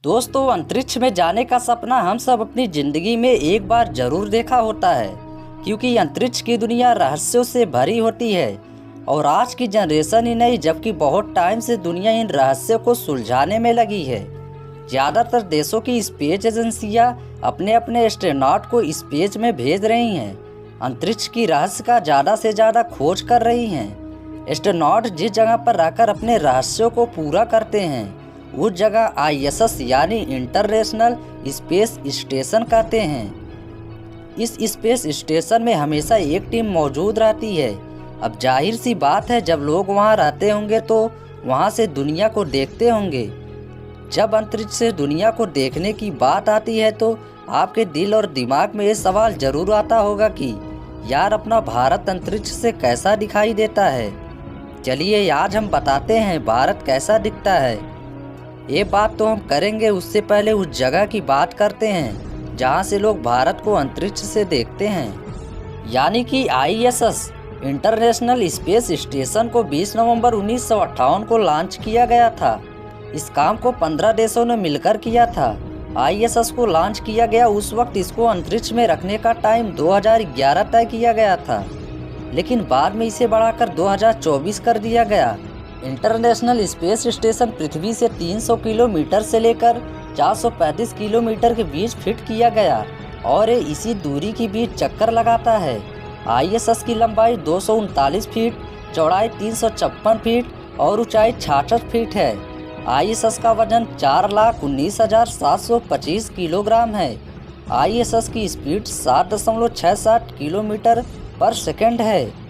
दोस्तों, अंतरिक्ष में जाने का सपना हम सब अपनी ज़िंदगी में एक बार ज़रूर देखा होता है, क्योंकि अंतरिक्ष की दुनिया रहस्यों से भरी होती है। और आज की जनरेशन ही नहीं, जबकि बहुत टाइम से दुनिया इन रहस्यों को सुलझाने में लगी है। ज़्यादातर देशों की स्पेस एजेंसियां अपने अपने एस्ट्रोनॉट को स्पेस में भेज रही हैं, अंतरिक्ष की रहस्य का ज़्यादा से ज़्यादा खोज कर रही हैं। एस्ट्रोनॉट जिस जगह पर रहकर अपने रहस्यों को पूरा करते हैं, उस जगह ISS यानी इंटरनेशनल स्पेस स्टेशन कहते हैं। इस स्पेस स्टेशन में हमेशा एक टीम मौजूद रहती है। अब जाहिर सी बात है, जब लोग वहां रहते होंगे तो वहां से दुनिया को देखते होंगे। जब अंतरिक्ष से दुनिया को देखने की बात आती है तो आपके दिल और दिमाग में ये सवाल जरूर आता होगा कि यार, अपना भारत अंतरिक्ष से कैसा दिखाई देता है। चलिए आज हम बताते हैं भारत कैसा दिखता है। ये बात तो हम करेंगे, उससे पहले उस जगह की बात करते हैं जहां से लोग भारत को अंतरिक्ष से देखते हैं, यानी कि ISS इंटरनेशनल स्पेस स्टेशन को 20 नवंबर 1958 को लॉन्च किया गया था। इस काम को 15 देशों ने मिलकर किया था। ISS को लॉन्च किया गया उस वक्त इसको अंतरिक्ष में रखने का टाइम 2011 तय किया गया था, लेकिन बाद में इसे बढ़ाकर 2024 कर दिया गया। इंटरनेशनल स्पेस स्टेशन पृथ्वी से 300 किलोमीटर से लेकर 435 किलोमीटर के बीच फिट किया गया और ये इसी दूरी के बीच चक्कर लगाता है। ISS की लंबाई 239 फीट, चौड़ाई 356 फीट और ऊंचाई 66 फीट है। ISS का वजन 4,19,725 किलोग्राम है। ISS की स्पीड 7.67 किलोमीटर पर सेकेंड है।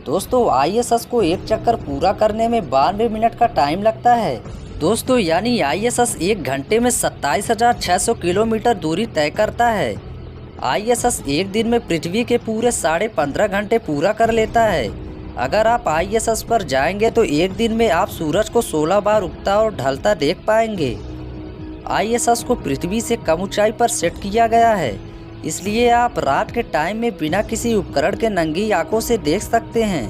दोस्तों, ISS को एक चक्कर पूरा करने में 92 मिनट का टाइम लगता है। दोस्तों, यानी ISS 1 घंटे में 27,600 किलोमीटर दूरी तय करता है। ISS एक दिन में पृथ्वी के पूरे 15.5 घंटे पूरा कर लेता है। अगर आप ISS पर जाएंगे तो एक दिन में आप सूरज को 16 बार उगता और ढलता देख पाएंगे। ISS को पृथ्वी से कम ऊंचाई पर सेट किया गया है, इसलिए आप रात के टाइम में बिना किसी उपकरण के नंगी आंखों से देख सकते हैं।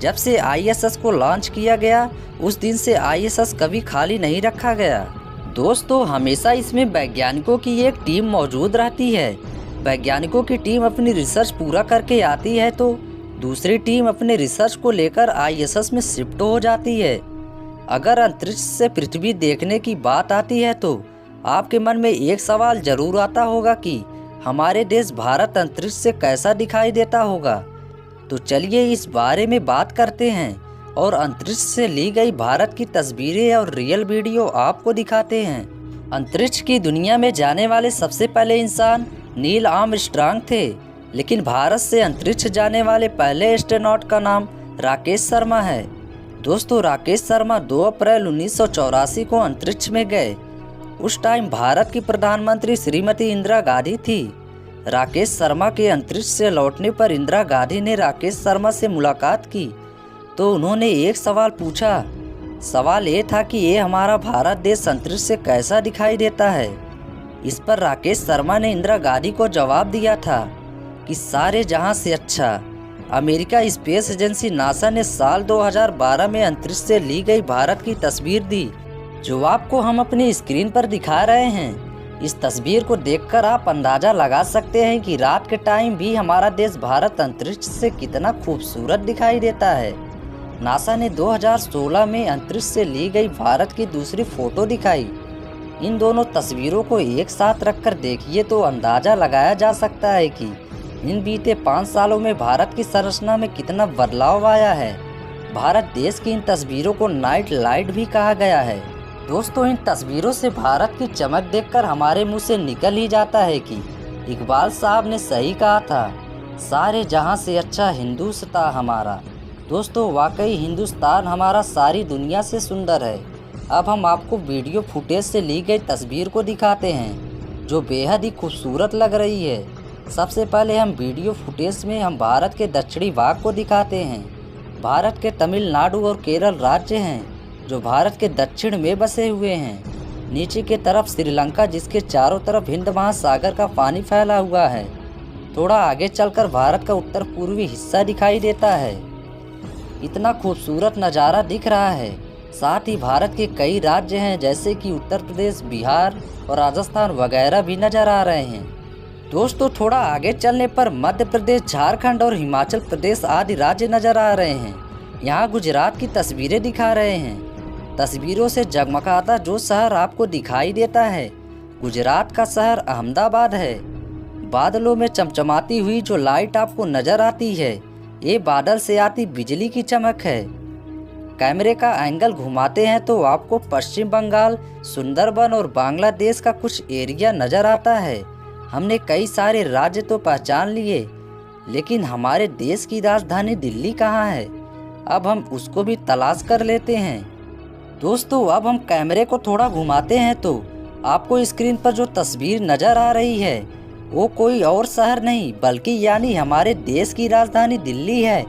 जब से ISS को लॉन्च किया गया उस दिन से ISS कभी खाली नहीं रखा गया। दोस्तों, हमेशा इसमें वैज्ञानिकों की एक टीम मौजूद रहती है। वैज्ञानिकों की टीम अपनी रिसर्च पूरा करके आती है तो दूसरी टीम अपने रिसर्च को लेकर ISS में शिफ्ट हो जाती है। अगर अंतरिक्ष से पृथ्वी देखने की बात आती है तो आपके मन में एक सवाल जरूर आता होगा कि हमारे देश भारत अंतरिक्ष से कैसा दिखाई देता होगा। तो चलिए इस बारे में बात करते हैं और अंतरिक्ष से ली गई भारत की तस्वीरें और रियल वीडियो आपको दिखाते हैं। अंतरिक्ष की दुनिया में जाने वाले सबसे पहले इंसान नील आर्मस्ट्रांग थे, लेकिन भारत से अंतरिक्ष जाने वाले पहले एस्ट्रोनॉट का नाम राकेश शर्मा है। दोस्तों, राकेश शर्मा 2 अप्रैल 1984 को अंतरिक्ष में गए। उस टाइम भारत की प्रधानमंत्री श्रीमती इंदिरा गांधी थी। राकेश शर्मा के अंतरिक्ष से लौटने पर इंदिरा गांधी ने राकेश शर्मा से मुलाकात की तो उन्होंने एक सवाल पूछा। सवाल ये था कि ये हमारा भारत देश अंतरिक्ष से कैसा दिखाई देता है। इस पर राकेश शर्मा ने इंदिरा गांधी को जवाब दिया था कि सारे जहां से अच्छा। अमेरिका स्पेस एजेंसी नासा ने साल 2012 में अंतरिक्ष से ली गई भारत की तस्वीर दी, जो आपको हम अपनी स्क्रीन पर दिखा रहे हैं। इस तस्वीर को देखकर आप अंदाज़ा लगा सकते हैं कि रात के टाइम भी हमारा देश भारत अंतरिक्ष से कितना खूबसूरत दिखाई देता है। नासा ने 2016 में अंतरिक्ष से ली गई भारत की दूसरी फोटो दिखाई। इन दोनों तस्वीरों को एक साथ रखकर देखिए तो अंदाज़ा लगाया जा सकता है कि इन बीते 5 सालों में भारत की संरचना में कितना बदलाव आया है। भारत देश की इन तस्वीरों को नाइट लाइट भी कहा गया है। दोस्तों, इन तस्वीरों से भारत की चमक देखकर हमारे मुंह से निकल ही जाता है कि इकबाल साहब ने सही कहा था, सारे जहां से अच्छा हिंदुस्तान हमारा। दोस्तों, वाकई हिंदुस्तान हमारा सारी दुनिया से सुंदर है। अब हम आपको वीडियो फुटेज से ली गई तस्वीर को दिखाते हैं, जो बेहद ही खूबसूरत लग रही है। सबसे पहले हम वीडियो फुटेज में हम भारत के दक्षिणी भाग को दिखाते हैं। भारत के तमिलनाडु और केरल राज्य हैं जो भारत के दक्षिण में बसे हुए हैं। नीचे की तरफ श्रीलंका, जिसके चारों तरफ हिंद महासागर का पानी फैला हुआ है। थोड़ा आगे चलकर भारत का उत्तर पूर्वी हिस्सा दिखाई देता है। इतना खूबसूरत नज़ारा दिख रहा है साथ ही भारत के कई राज्य हैं जैसे कि उत्तर प्रदेश, बिहार और राजस्थान वगैरह भी नज़र आ रहे हैं। दोस्तों थोड़ा आगे चलने पर मध्य प्रदेश, झारखंड और हिमाचल प्रदेश आदि राज्य नज़र आ रहे हैं। यहाँ गुजरात की तस्वीरें दिखा रहे हैं। तस्वीरों से जगमगाता जो शहर आपको दिखाई देता है, गुजरात का शहर अहमदाबाद है। बादलों में चमचमाती हुई जो लाइट आपको नज़र आती है, ये बादल से आती बिजली की चमक है। कैमरे का एंगल घुमाते हैं तो आपको पश्चिम बंगाल, सुंदरबन और बांग्लादेश का कुछ एरिया नज़र आता है। हमने कई सारे राज्य तो पहचान लिए, लेकिन हमारे देश की राजधानी दिल्ली कहाँ है? अब हम उसको भी तलाश कर लेते हैं। दोस्तों अब हम कैमरे को थोड़ा घुमाते हैं तो आपको स्क्रीन पर जो तस्वीर नज़र आ रही है, वो कोई और शहर नहीं बल्कि यानी हमारे देश की राजधानी दिल्ली है।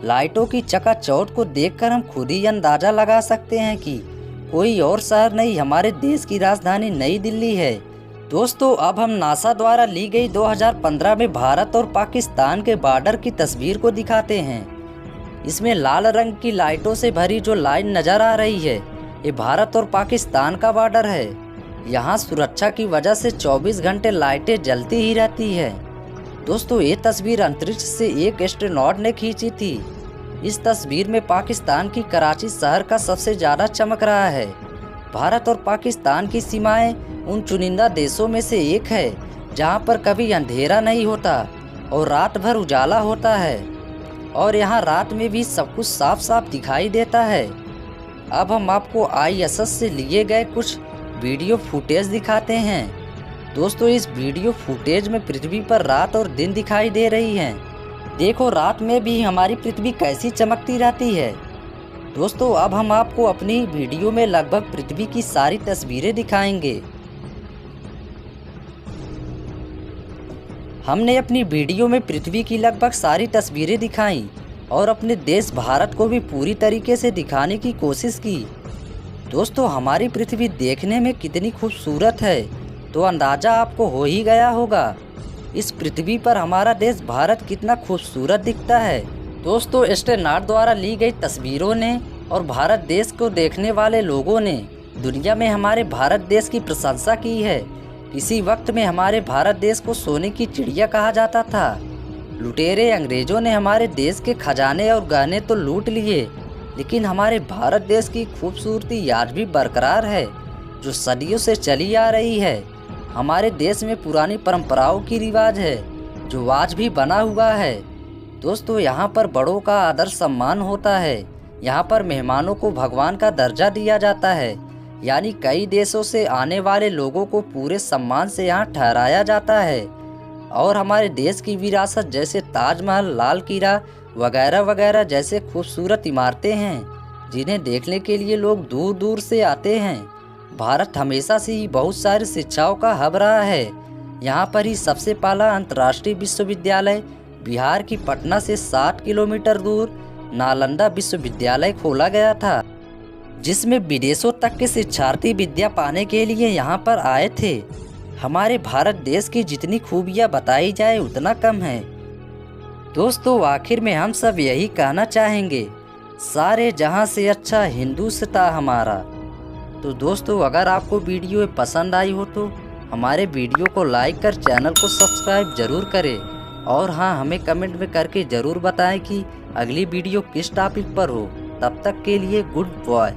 लाइटों की चकाचौंध को देखकर हम खुद ही अंदाज़ा लगा सकते हैं कि कोई और शहर नहीं, हमारे देश की राजधानी नई दिल्ली है। दोस्तों अब हम नासा द्वारा ली गई 2015 में भारत और पाकिस्तान के बॉर्डर की तस्वीर को दिखाते हैं। इसमें लाल रंग की लाइटों से भरी जो लाइन नज़र आ रही है, ये भारत और पाकिस्तान का बॉर्डर है। यहाँ सुरक्षा की वजह से 24 घंटे लाइटें जलती ही रहती है। दोस्तों ये तस्वीर अंतरिक्ष से एक एस्ट्रोनॉट ने खींची थी। इस तस्वीर में पाकिस्तान की कराची शहर का सबसे ज़्यादा चमक रहा है। भारत और पाकिस्तान की सीमाएं उन चुनिंदा देशों में से एक है जहां पर कभी अंधेरा नहीं होता और रात भर उजाला होता है, और यहां रात में भी सब कुछ साफ साफ दिखाई देता है। अब हम आपको ISS से लिए गए कुछ वीडियो फुटेज दिखाते हैं। दोस्तों इस वीडियो फुटेज में पृथ्वी पर रात और दिन दिखाई दे रही है। देखो रात में भी हमारी पृथ्वी कैसी चमकती रहती है। दोस्तों अब हम आपको अपनी वीडियो में लगभग पृथ्वी की सारी तस्वीरें दिखाएंगे। हमने अपनी वीडियो में पृथ्वी की लगभग सारी तस्वीरें दिखाई और अपने देश भारत को भी पूरी तरीके से दिखाने की कोशिश की। दोस्तों हमारी पृथ्वी देखने में कितनी खूबसूरत है तो अंदाज़ा आपको हो ही गया होगा इस पृथ्वी पर हमारा देश भारत कितना खूबसूरत दिखता है। दोस्तों एस्ट्रोनॉट द्वारा ली गई तस्वीरों ने और भारत देश को देखने वाले लोगों ने दुनिया में हमारे भारत देश की प्रशंसा की है। किसी वक्त में हमारे भारत देश को सोने की चिड़िया कहा जाता था। लुटेरे अंग्रेजों ने हमारे देश के खजाने और गहने तो लूट लिए, लेकिन हमारे भारत देश की खूबसूरती आज भी बरकरार है जो सदियों से चली आ रही है। हमारे देश में पुरानी परंपराओं की रिवाज है जो आज भी बना हुआ है। दोस्तों यहाँ पर बड़ों का आदर सम्मान होता है। यहाँ पर मेहमानों को भगवान का दर्जा दिया जाता है, यानी कई देशों से आने वाले लोगों को पूरे सम्मान से यहाँ ठहराया जाता है। और हमारे देश की विरासत जैसे ताजमहल, लाल किला वगैरह वगैरह जैसे खूबसूरत इमारतें हैं जिन्हें देखने के लिए लोग दूर दूर से आते हैं। भारत हमेशा से ही बहुत सारी शिक्षाओं का हब रहा है। यहाँ पर ही सबसे पहला अंतर्राष्ट्रीय विश्वविद्यालय बिहार की पटना से 60 किलोमीटर दूर नालंदा विश्वविद्यालय खोला गया था, जिसमें विदेशों तक के शिक्षार्थी विद्या पाने के लिए यहाँ पर आए थे। हमारे भारत देश की जितनी खूबियाँ बताई जाए उतना कम है। दोस्तों आखिर में हम सब यही कहना चाहेंगे, सारे जहां से अच्छा हिंदुस्तान हमारा। तो दोस्तों अगर आपको वीडियो पसंद आई हो तो हमारे वीडियो को लाइक कर चैनल को सब्सक्राइब जरूर करें, और हाँ हमें कमेंट में करके ज़रूर बताएं कि अगली वीडियो किस टॉपिक पर हो। तब तक के लिए गुड बाय।